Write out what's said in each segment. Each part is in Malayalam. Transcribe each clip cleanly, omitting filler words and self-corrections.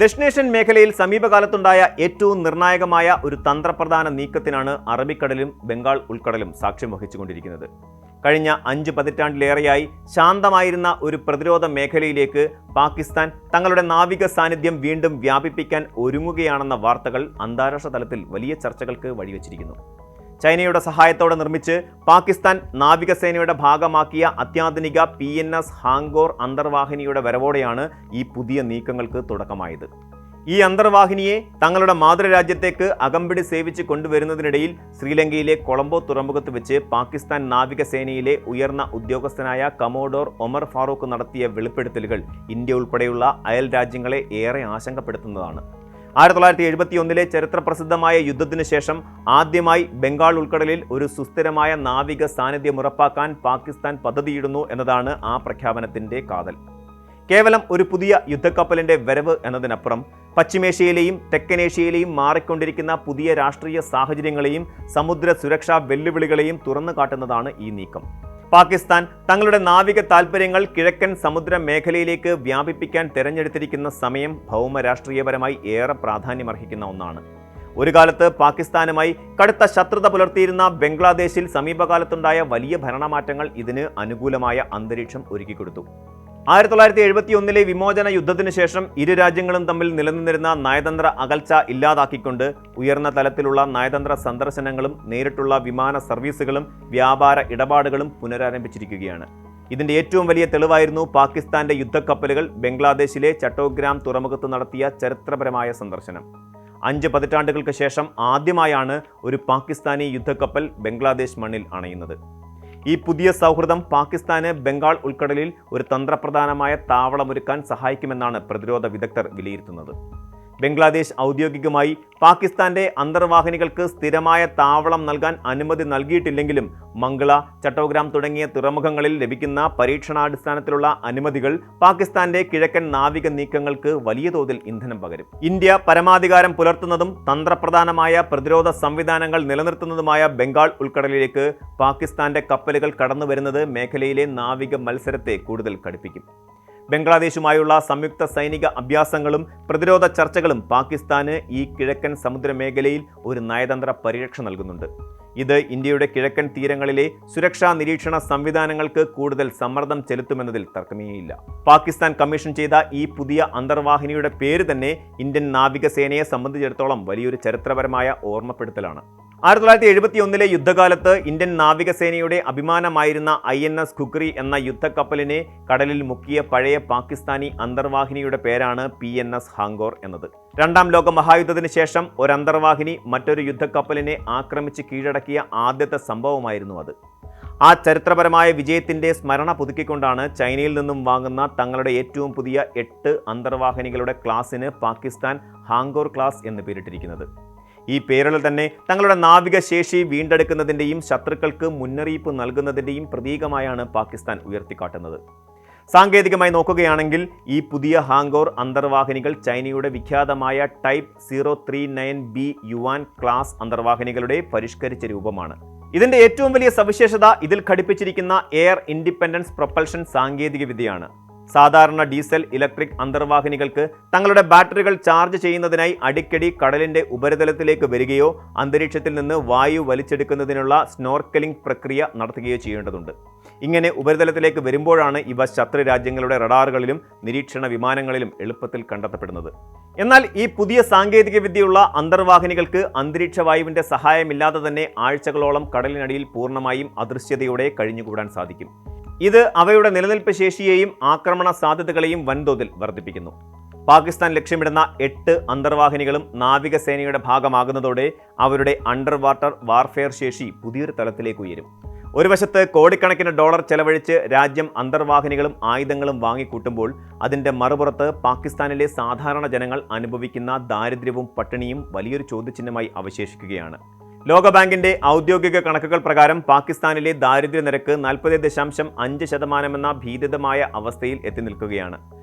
ദക്ഷിണേഷ്യൻ മേഖലയിൽ സമീപകാലത്തുണ്ടായ ഏറ്റവും നിർണായകമായ ഒരു തന്ത്രപ്രധാന നീക്കത്തിനാണ് അറബിക്കടലും ബംഗാൾ ഉൾക്കടലും സാക്ഷ്യം വഹിച്ചുകൊണ്ടിരിക്കുന്നത്. കഴിഞ്ഞ 5 പതിറ്റാണ്ടിലേറെയായി ശാന്തമായിരുന്ന ഒരു പ്രതിരോധ മേഖലയിലേക്ക് പാകിസ്ഥാൻ തങ്ങളുടെ നാവിക സാന്നിധ്യം വീണ്ടും വ്യാപിപ്പിക്കാൻ ഒരുങ്ങുകയാണെന്ന വാർത്തകൾ അന്താരാഷ്ട്ര തലത്തിൽ വലിയ ചർച്ചകൾക്ക് വഴിവെച്ചിരിക്കുന്നു. ചൈനയുടെ സഹായത്തോടെ നിർമ്മിച്ച് പാകിസ്ഥാൻ നാവികസേനയുടെ ഭാഗമാക്കിയ അത്യാധുനിക PNS ഹാങ്കോർ അന്തർവാഹിനിയുടെ വരവോടെയാണ് ഈ പുതിയ നീക്കങ്ങൾക്ക് തുടക്കമായത്. ഈ അന്തർവാഹിനിയെ തങ്ങളുടെ മാതൃരാജ്യത്തേക്ക് അകമ്പടി സേവിച്ച് കൊണ്ടുവരുന്നതിനിടയിൽ ശ്രീലങ്കയിലെ കൊളംബോ തുറമുഖത്ത് വെച്ച് പാകിസ്ഥാൻ നാവികസേനയിലെ ഉയർന്ന ഉദ്യോഗസ്ഥനായ കമോഡോർ ഒമർ ഫാറൂഖ് നടത്തിയ വെളിപ്പെടുത്തലുകൾ ഇന്ത്യ ഉൾപ്പെടെയുള്ള അയൽ രാജ്യങ്ങളെ ഏറെ ആശങ്കപ്പെടുത്തുന്നതാണ്. 1971 ചരിത്രപ്രസിദ്ധമായ യുദ്ധത്തിനു ശേഷം ആദ്യമായി ബംഗാൾ ഉൾക്കടലിൽ ഒരു സുസ്ഥിരമായ നാവിക സാന്നിധ്യം ഉറപ്പാക്കാൻ പാകിസ്ഥാൻ പദ്ധതിയിടുന്നു എന്നതാണ് ആ പ്രഖ്യാപനത്തിന്റെ കാതൽ. കേവലം ഒരു പുതിയ യുദ്ധക്കപ്പലിന്റെ വരവ് എന്നതിനപ്പുറം പശ്ചിമേഷ്യയിലെയും തെക്കനേഷ്യയിലെയും മാറിക്കൊണ്ടിരിക്കുന്ന പുതിയ രാഷ്ട്രീയ സാഹചര്യങ്ങളെയും സമുദ്ര സുരക്ഷാ വെല്ലുവിളികളെയും തുറന്നു കാട്ടുന്നതാണ് ഈ നീക്കം. പാകിസ്ഥാൻ തങ്ങളുടെ നാവിക താൽപ്പര്യങ്ങൾ കിഴക്കൻ സമുദ്ര മേഖലയിലേക്ക് വ്യാപിപ്പിക്കാൻ തിരഞ്ഞെടുത്തിരിക്കുന്ന സമയം ഭൗമരാഷ്ട്രീയപരമായി ഏറെ പ്രാധാന്യമർഹിക്കുന്ന ഒന്നാണ്. ഒരു കാലത്ത് പാകിസ്ഥാനുമായി കടുത്ത ശത്രുത പുലർത്തിയിരുന്ന ബംഗ്ലാദേശിൽ സമീപകാലത്തുണ്ടായ വലിയ ഭരണമാറ്റങ്ങൾ ഇതിന് അനുകൂലമായ അന്തരീക്ഷം ഒരുക്കിക്കൊടുത്തു. 1971 വിമോചന യുദ്ധത്തിനു ശേഷം ഇരു രാജ്യങ്ങളും തമ്മിൽ നിലനിന്നിരുന്ന നയതന്ത്ര അകൽച്ച ഇല്ലാതാക്കിക്കൊണ്ട് ഉയർന്ന തലത്തിലുള്ള നയതന്ത്ര സന്ദർശനങ്ങളും നേരിട്ടുള്ള വിമാന സർവീസുകളും വ്യാപാര ഇടപാടുകളും പുനരാരംഭിച്ചിരിക്കുകയാണ്. ഇതിന്റെ ഏറ്റവും വലിയ തെളിവായിരുന്നു പാകിസ്ഥാന്റെ യുദ്ധക്കപ്പലുകൾ ബംഗ്ലാദേശിലെ ചട്ടോഗ്രാം തുറമുഖത്ത് നടത്തിയ ചരിത്രപരമായ സന്ദർശനം. 5 പതിറ്റാണ്ടുകൾക്ക് ശേഷം ആദ്യമായാണ് ഒരു പാകിസ്ഥാനി യുദ്ധക്കപ്പൽ ബംഗ്ലാദേശ് മണ്ണിൽ അണയുന്നത്. ഈ പുതിയ സൗഹൃദം പാകിസ്ഥാന് ബംഗാൾ ഉൾക്കടലിൽ ഒരു തന്ത്രപ്രധാനമായ താവളമൊരുക്കാൻ സഹായിക്കുമെന്നാണ് പ്രതിരോധ വിദഗ്ധർ വിലയിരുത്തുന്നത്. ബംഗ്ലാദേശ് ഔദ്യോഗികമായി പാകിസ്ഥാന്റെ അന്തർവാഹിനികൾക്ക് സ്ഥിരമായ താവളം നൽകാൻ അനുമതി നൽകിയിട്ടില്ലെങ്കിലും മംഗള, ചട്ടോഗ്രാം തുടങ്ങിയ തുറമുഖങ്ങളിൽ ലഭിക്കുന്ന പരീക്ഷണാടിസ്ഥാനത്തിലുള്ള അനുമതികൾ പാകിസ്ഥാന്റെ കിഴക്കൻ നാവിക നീക്കങ്ങൾക്ക് വലിയ തോതിൽ ഇന്ധനം പകരും. ഇന്ത്യ പരമാധികാരം പുലർത്തുന്നതും തന്ത്രപ്രധാനമായ പ്രതിരോധ സംവിധാനങ്ങൾ നിലനിർത്തുന്നതുമായ ബംഗാൾ ഉൾക്കടലിലേക്ക് പാകിസ്ഥാന്റെ കപ്പലുകൾ കടന്നു വരുന്നത് മേഖലയിലെ നാവിക മത്സരത്തെ കൂടുതൽ കടുപ്പിക്കും. ബംഗ്ലാദേശുമായുള്ള സംയുക്ത സൈനിക അഭ്യാസങ്ങളും പ്രതിരോധ ചർച്ചകളും പാകിസ്ഥാന് ഈ കിഴക്കൻ സമുദ്രമേഖലയിൽ ഒരു നയതന്ത്ര പരിരക്ഷ നൽകുന്നുണ്ട്. ഇത് ഇന്ത്യയുടെ കിഴക്കൻ തീരങ്ങളിലെ സുരക്ഷാ നിരീക്ഷണ സംവിധാനങ്ങൾക്ക് കൂടുതൽ സമ്മർദ്ദം ചെലുത്തുമെന്നതിൽ തർക്കമേയില്ല. പാകിസ്ഥാൻ കമ്മീഷൻ ചെയ്ത ഈ പുതിയ അന്തർവാഹിനിയുടെ പേര് തന്നെ ഇന്ത്യൻ നാവികസേനയെ സംബന്ധിച്ചിടത്തോളം വലിയൊരു ചരിത്രപരമായ ഓർമ്മപ്പെടുത്തലാണ്. 1971 യുദ്ധകാലത്ത് ഇന്ത്യൻ നാവികസേനയുടെ അഭിമാനമായിരുന്ന INS ഖുക്രി എന്ന യുദ്ധക്കപ്പലിനെ കടലിൽ മുക്കിയ പഴയ പാകിസ്ഥാനി അന്തർവാഹിനിയുടെ പേരാണ് PNS ഹാങ്കോർ എന്നത്. 2ാം ലോക മഹായുദ്ധത്തിന് ശേഷം ഒരു അന്തർവാഹിനി മറ്റൊരു യുദ്ധക്കപ്പലിനെ ആക്രമിച്ച് കീഴടക്കിയ ആദ്യത്തെ സംഭവമായിരുന്നു അത്. ആ ചരിത്രപരമായ വിജയത്തിന്റെ സ്മരണ പുതുക്കിക്കൊണ്ടാണ് ചൈനയിൽ നിന്നും വാങ്ങുന്ന തങ്ങളുടെ ഏറ്റവും പുതിയ 8 അന്തർവാഹിനികളുടെ ക്ലാസിന് പാകിസ്ഥാൻ ഹാങ്കോർ ക്ലാസ് എന്ന് പേരിട്ടിരിക്കുന്നത്. ഈ പേരുകൾ തന്നെ തങ്ങളുടെ നാവിക ശേഷി വീണ്ടെടുക്കുന്നതിൻ്റെയും ശത്രുക്കൾക്ക് മുന്നറിയിപ്പ് നൽകുന്നതിൻ്റെയും പ്രതീകമായാണ് പാകിസ്ഥാൻ ഉയർത്തിക്കാട്ടുന്നത്. സാങ്കേതികമായി നോക്കുകയാണെങ്കിൽ ഈ പുതിയ ഹാങ്കോർ അന്തർവാഹിനികൾ ചൈനയുടെ വിഖ്യാതമായ ടൈപ്പ് 039B യുവാൻ ക്ലാസ് അന്തർവാഹിനികളുടെ പരിഷ്കരിച്ച രൂപമാണ്. ഇതിന്റെ ഏറ്റവും വലിയ സവിശേഷത ഇതിൽ ഘടിപ്പിച്ചിരിക്കുന്ന എയർ ഇൻഡിപെൻഡൻസ് പ്രൊപ്പൽഷൻ സാങ്കേതിക വിദ്യയാണ്. സാധാരണ ഡീസൽ ഇലക്ട്രിക് അന്തർവാഹിനികൾക്ക് തങ്ങളുടെ ബാറ്ററികൾ ചാർജ് ചെയ്യുന്നതിനായി അടിക്കടി കടലിന്റെ ഉപരിതലത്തിലേക്ക് വരികയോ അന്തരീക്ഷത്തിൽ നിന്ന് വായു വലിച്ചെടുക്കുന്നതിനുള്ള സ്നോർക്കലിംഗ് പ്രക്രിയ നടത്തുകയോ ചെയ്യേണ്ടതുണ്ട്. ഇങ്ങനെ ഉപരിതലത്തിലേക്ക് വരുമ്പോഴാണ് ഇവ ശത്രു രാജ്യങ്ങളുടെ റഡാറുകളിലും നിരീക്ഷണ വിമാനങ്ങളിലും എളുപ്പത്തിൽ കണ്ടെത്തപ്പെടുന്നത്. എന്നാൽ ഈ പുതിയ സാങ്കേതിക വിദ്യയുള്ള അന്തർവാഹിനികൾക്ക് അന്തരീക്ഷ വായുവിന്റെ സഹായമില്ലാതെ തന്നെ ആഴ്ചകളോളം കടലിനടിയിൽ പൂർണ്ണമായും അദൃശ്യതയോടെ കഴിഞ്ഞുകൂടാൻ സാധിക്കും. ഇത് അവയുടെ നിലനിൽപ്പ് ശേഷിയെയും ആക്രമണ സാധ്യതകളെയും വൻതോതിൽ വർദ്ധിപ്പിക്കുന്നു. പാകിസ്ഥാൻ ലക്ഷ്യമിടുന്ന 8 അന്തർവാഹിനികളും നാവികസേനയുടെ ഭാഗമാകുന്നതോടെ അവരുടെ അണ്ടർ വാട്ടർ വാർഫെയർ ശേഷി പുതിയൊരു തലത്തിലേക്ക് ഉയരും. ഒരു വശത്ത് കോടിക്കണക്കിന് ഡോളർ ചെലവഴിച്ച് രാജ്യം അന്തർവാഹിനികളും ആയുധങ്ങളും വാങ്ങിക്കൂട്ടുമ്പോൾ അതിൻ്റെ മറുപുറത്ത് പാകിസ്ഥാനിലെ സാധാരണ ജനങ്ങൾ അനുഭവിക്കുന്ന ദാരിദ്ര്യവും പട്ടിണിയും വലിയൊരു ചോദ്യചിഹ്നമായി അവശേഷിക്കുകയാണ്. ലോകബാങ്കിന്റെ ഔദ്യോഗിക കണക്കുകൾ പ്രകാരം പാകിസ്ഥാനിലെ ദാരിദ്ര്യ നിരക്ക് 40.5% എന്ന ഭീതിതമായ അവസ്ഥയിൽ എത്തി നിൽക്കുകയാണ്.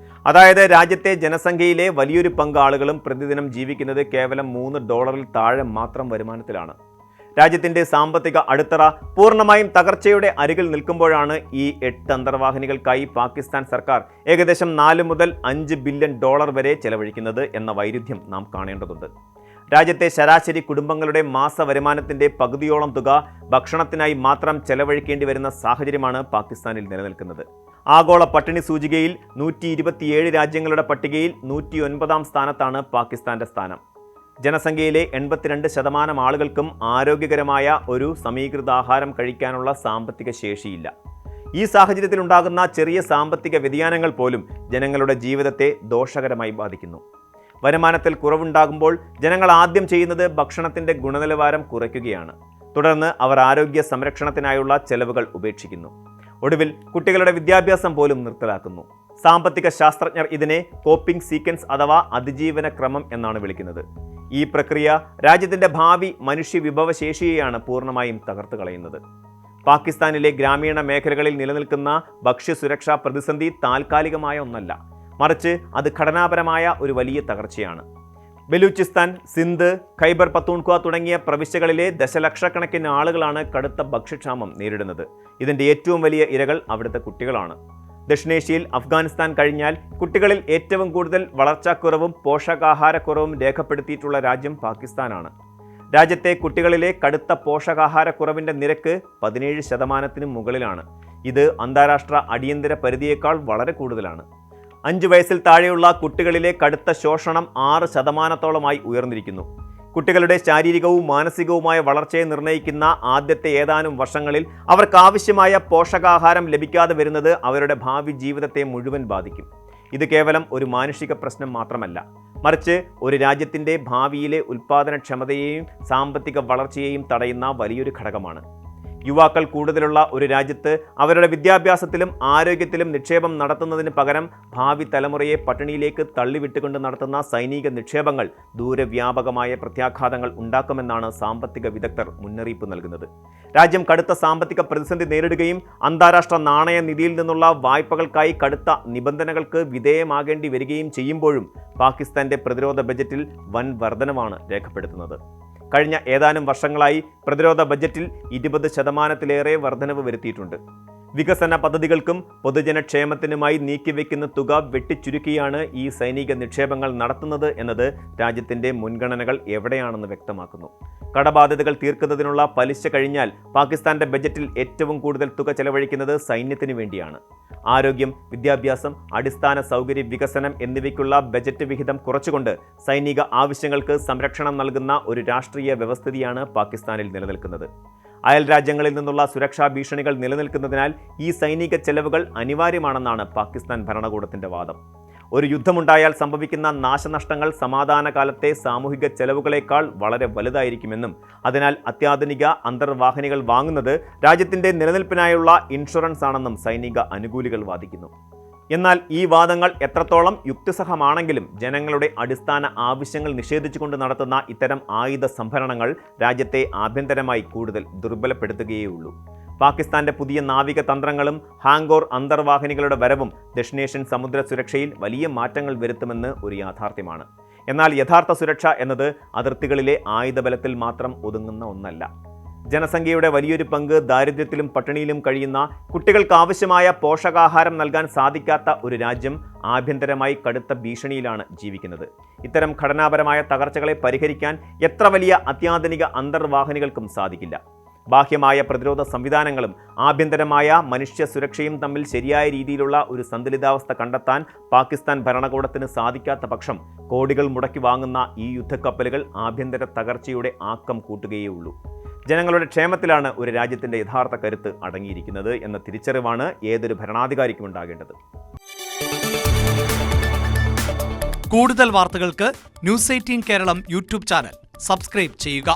അതായത് രാജ്യത്തെ ജനസംഖ്യയിലെ വലിയൊരു പങ്ക് ആളുകളും പ്രതിദിനം ജീവിക്കുന്നത് കേവലം $3 താഴെ മാത്രം വരുമാനത്തിലാണ്. രാജ്യത്തിന്റെ സാമ്പത്തിക അടിത്തറ പൂർണ്ണമായും തകർച്ചയുടെ അരികിൽ നിൽക്കുമ്പോഴാണ് ഈ 8 അന്തർവാഹിനികൾക്കായി പാകിസ്ഥാൻ സർക്കാർ ഏകദേശം 4 മുതൽ 5 ബില്യൺ ഡോളർ വരെ ചെലവഴിക്കുന്നത് എന്ന വൈരുദ്ധ്യം നാം കാണേണ്ടതുണ്ട്. രാജ്യത്തെ ശരാശരി കുടുംബങ്ങളുടെ മാസ വരുമാനത്തിന്റെ പകുതിയോളം തുക ഭക്ഷണത്തിനായി മാത്രം ചെലവഴിക്കേണ്ടി വരുന്ന സാഹചര്യമാണ് പാകിസ്ഥാനിൽ നിലനിൽക്കുന്നത്. ആഗോള പട്ടിണി സൂചികയിൽ 127 രാജ്യങ്ങളുടെ പട്ടികയിൽ 109ാം സ്ഥാനത്താണ് പാകിസ്ഥാന്റെ സ്ഥാനം. ജനസംഖ്യയിലെ 82% ആളുകൾക്കും ആരോഗ്യകരമായ ഒരു സമീകൃത ആഹാരം കഴിക്കാനുള്ള സാമ്പത്തിക ശേഷിയില്ല. ഈ സാഹചര്യത്തിലുണ്ടാകുന്ന ചെറിയ സാമ്പത്തിക വ്യതിയാനങ്ങൾ പോലും ജനങ്ങളുടെ ജീവിതത്തെ ദോഷകരമായി ബാധിക്കുന്നു. വരുമാനത്തിൽ കുറവുണ്ടാകുമ്പോൾ ജനങ്ങൾ ആദ്യം ചെയ്യുന്നത് ഭക്ഷണത്തിന്റെ ഗുണനിലവാരം കുറയ്ക്കുകയാണ്. തുടർന്ന് അവർ ആരോഗ്യ സംരക്ഷണത്തിനായുള്ള ചെലവുകൾ ഉപേക്ഷിക്കുന്നു. ഒടുവിൽ കുട്ടികളുടെ വിദ്യാഭ്യാസം പോലും നിർത്തലാക്കുന്നു. സാമ്പത്തിക ശാസ്ത്രജ്ഞർ ഇതിനെ കോപ്പിംഗ് സീക്വൻസ് അഥവാ അതിജീവന ക്രമം എന്നാണ് വിളിക്കുന്നത്. ഈ പ്രക്രിയ രാജ്യത്തിന്റെ ഭാവി മനുഷ്യ വിഭവശേഷിയെയാണ് പൂർണ്ണമായും തകർത്ത് കളയുന്നത്. പാകിസ്ഥാനിലെ ഗ്രാമീണ മേഖലകളിൽ നിലനിൽക്കുന്ന ഭക്ഷ്യസുരക്ഷാ പ്രതിസന്ധി താൽക്കാലികമായ ഒന്നല്ല, മറിച്ച് അത് ഘടനാപരമായ ഒരു വലിയ തകർച്ചയാണ്. ബലൂചിസ്ഥാൻ, സിന്ധ്, ഖൈബർ പത്തൂൺഖ്വ തുടങ്ങിയ പ്രവിശ്യകളിലെ ദശലക്ഷക്കണക്കിന് ആളുകളാണ് കടുത്ത ഭക്ഷ്യക്ഷാമം നേരിടുന്നത്. ഇതിന്റെ ഏറ്റവും വലിയ ഇരകൾ അവിടുത്തെ കുട്ടികളാണ്. ദക്ഷിണേഷ്യയിൽ അഫ്ഗാനിസ്ഥാൻ കഴിഞ്ഞാൽ കുട്ടികളിൽ ഏറ്റവും കൂടുതൽ വളർച്ചാക്കുറവും പോഷകാഹാരക്കുറവും രേഖപ്പെടുത്തിയിട്ടുള്ള രാജ്യം പാകിസ്ഥാനാണ്. രാജ്യത്തെ കുട്ടികളിലെ കടുത്ത പോഷകാഹാരക്കുറവിന്റെ നിരക്ക് 17% മുകളിലാണ്. ഇത് അന്താരാഷ്ട്ര അടിയന്തര പരിധിയേക്കാൾ വളരെ കൂടുതലാണ്. 5 വയസ്സിൽ താഴെയുള്ള കുട്ടികളിലെ കടുത്ത ശോഷണം 6%-ഓളമായി ഉയർന്നിരിക്കുന്നു. കുട്ടികളുടെ ശാരീരികവും മാനസികവുമായ വളർച്ചയെ നിർണ്ണയിക്കുന്ന ആദ്യത്തെ ഏതാനും വർഷങ്ങളിൽ അവർക്കാവശ്യമായ പോഷകാഹാരം ലഭിക്കാതെ വരുന്നത് അവരുടെ ഭാവി ജീവിതത്തെ മുഴുവൻ ബാധിക്കും. ഇത് കേവലം ഒരു മാനുഷിക പ്രശ്നം മാത്രമല്ല, മറിച്ച് ഒരു രാജ്യത്തിൻ്റെ ഭാവിയിലെ ഉൽപ്പാദനക്ഷമതയെയും സാമ്പത്തിക വളർച്ചയെയും തടയുന്ന വലിയൊരു ഘടകമാണ്. യുവാക്കൾ കൂടുതലുള്ള ഒരു രാജ്യത്ത് അവരുടെ വിദ്യാഭ്യാസത്തിലും ആരോഗ്യത്തിലും നിക്ഷേപം നടത്തുന്നതിന് പകരം ഭാവി തലമുറയെ പട്ടിണിയിലേക്ക് തള്ളിവിട്ടുകൊണ്ട് നടത്തുന്ന സൈനിക നിക്ഷേപങ്ങൾ ദൂരവ്യാപകമായ പ്രത്യാഘാതങ്ങൾ ഉണ്ടാക്കുമെന്നാണ് സാമ്പത്തിക വിദഗ്ധർ മുന്നറിയിപ്പ് നൽകുന്നത്. രാജ്യം കടുത്ത സാമ്പത്തിക പ്രതിസന്ധി നേരിടുകയും അന്താരാഷ്ട്ര നാണയനിധിയിൽ നിന്നുള്ള വായ്പകൾക്കായി കടുത്ത നിബന്ധനകൾക്ക് വിധേയമാകേണ്ടി വരികയും ചെയ്യുമ്പോഴും പാകിസ്ഥാന്റെ പ്രതിരോധ ബജറ്റിൽ വൻ വർധനവാണ് രേഖപ്പെടുത്തുന്നത്. കഴിഞ്ഞ ഏതാനും വർഷങ്ങളായി പ്രതിരോധ ബജറ്റിൽ 20%-ലേറെ വർധനവ് വരുത്തിയിട്ടുണ്ട്. വികസന പദ്ധതികൾക്കും പൊതുജനക്ഷേമത്തിനുമായി നീക്കിവെക്കുന്ന തുക വെട്ടിച്ചുരുക്കിയാണ് ഈ സൈനിക നിക്ഷേപങ്ങൾ നടത്തുന്നത് എന്നത് രാജ്യത്തിൻ്റെ മുൻഗണനകൾ എവിടെയാണെന്ന് വ്യക്തമാക്കുന്നു. കടബാധ്യതകൾ തീർക്കുന്നതിനുള്ള പലിശ കഴിഞ്ഞാൽ പാകിസ്ഥാന്റെ ബജറ്റിൽ ഏറ്റവും കൂടുതൽ തുക ചെലവഴിക്കുന്നത് സൈന്യത്തിനു വേണ്ടിയാണ്. ആരോഗ്യം, വിദ്യാഭ്യാസം, അടിസ്ഥാന സൗകര്യ വികസനം എന്നിവയ്ക്കുള്ള ബജറ്റ് വിഹിതം കുറച്ചുകൊണ്ട് സൈനിക ആവശ്യങ്ങൾക്ക് സംരക്ഷണം നൽകുന്ന ഒരു രാഷ്ട്രീയ വ്യവസ്ഥിതിയാണ് പാകിസ്ഥാനിൽ നിലനിൽക്കുന്നത്. അയൽ രാജ്യങ്ങളിൽ നിന്നുള്ള സുരക്ഷാ ഭീഷണികൾ നിലനിൽക്കുന്നതിനാൽ ഈ സൈനിക ചെലവുകൾ അനിവാര്യമാണെന്നാണ് പാകിസ്ഥാൻ ഭരണകൂടത്തിന്റെ വാദം. ഒരു യുദ്ധമുണ്ടായാൽ സംഭവിക്കുന്ന നാശനഷ്ടങ്ങൾ സമാധാനകാലത്തെ സാമൂഹിക ചെലവുകളേക്കാൾ വളരെ വലുതായിരിക്കുമെന്നും അതിനാൽ അത്യാധുനിക അന്തർവാഹിനികൾ വാങ്ങുന്നത് രാജ്യത്തിന്റെ നിലനിൽപ്പിനായുള്ള ഇൻഷുറൻസ് ആണെന്നും സൈനിക അനുകൂലികൾ വാദിക്കുന്നു. എന്നാൽ ഈ വാദങ്ങൾ എത്രത്തോളം യുക്തിസഹമാണെങ്കിലും ജനങ്ങളുടെ അടിസ്ഥാന ആവശ്യങ്ങൾ നിഷേധിച്ചുകൊണ്ട് നടത്തുന്ന ഇത്തരം ആയുധ സംഭരണങ്ങൾ രാജ്യത്തെ ആഭ്യന്തരമായി കൂടുതൽ ദുർബലപ്പെടുത്തുകയുള്ളൂ. പാകിസ്ഥാന്റെ പുതിയ നാവിക തന്ത്രങ്ങളും ഹാങ്കോർ അന്തർവാഹിനികളുടെ വരവും ദക്ഷിണേഷ്യൻ സമുദ്ര സുരക്ഷയിൽ വലിയ മാറ്റങ്ങൾ വരുത്തുമെന്ന് ഒരു യാഥാർത്ഥ്യമാണ്. എന്നാൽ യഥാർത്ഥ സുരക്ഷ എന്നത് അതിർത്തികളിലെ ആയുധബലത്തിൽ മാത്രം ഒതുങ്ങുന്ന ഒന്നല്ല. ജനസംഖ്യയുടെ വലിയൊരു പങ്ക് ദാരിദ്ര്യത്തിലും പട്ടിണിയിലും കഴിയുന്ന കുട്ടികൾക്ക് ആവശ്യമായ പോഷകാഹാരം നൽകാൻ സാധിക്കാത്ത ഒരു രാജ്യം ആഭ്യന്തരമായി കടുത്ത ഭീഷണിയിലാണ് ജീവിക്കുന്നത്. ഇത്തരം ഘടനാപരമായ തകർച്ചകളെ പരിഹരിക്കാൻ എത്ര വലിയ അത്യാധുനിക അന്തർവാഹിനികൾക്കും സാധിക്കില്ല. ബാഹ്യമായ പ്രതിരോധ സംവിധാനങ്ങളും ആഭ്യന്തരമായ മനുഷ്യ സുരക്ഷയും തമ്മിൽ ശരിയായ രീതിയിലുള്ള ഒരു സന്തുലിതാവസ്ഥ കണ്ടെത്താൻ പാകിസ്ഥാൻ ഭരണകൂടത്തിന് സാധിക്കാത്ത പക്ഷം കോടികൾ മുടക്കി വാങ്ങുന്ന ഈ യുദ്ധക്കപ്പലുകൾ ആഭ്യന്തര തകർച്ചയുടെ ആക്കം കൂട്ടുകയുള്ളൂ. ജനങ്ങളുടെ ക്ഷേമത്തിലാണ് ഒരു രാജ്യത്തിൻ്റെ യഥാർത്ഥ കരുത്ത് അടങ്ങിയിരിക്കുന്നത് എന്ന തിരിച്ചറിവാണ് ഏതൊരു ഭരണാധികാരിക്കും ഉണ്ടാകേണ്ടത്. കൂടുതൽ വാർത്തകൾക്ക് news 18 Keralam YouTube channel subscribe ചെയ്യുക.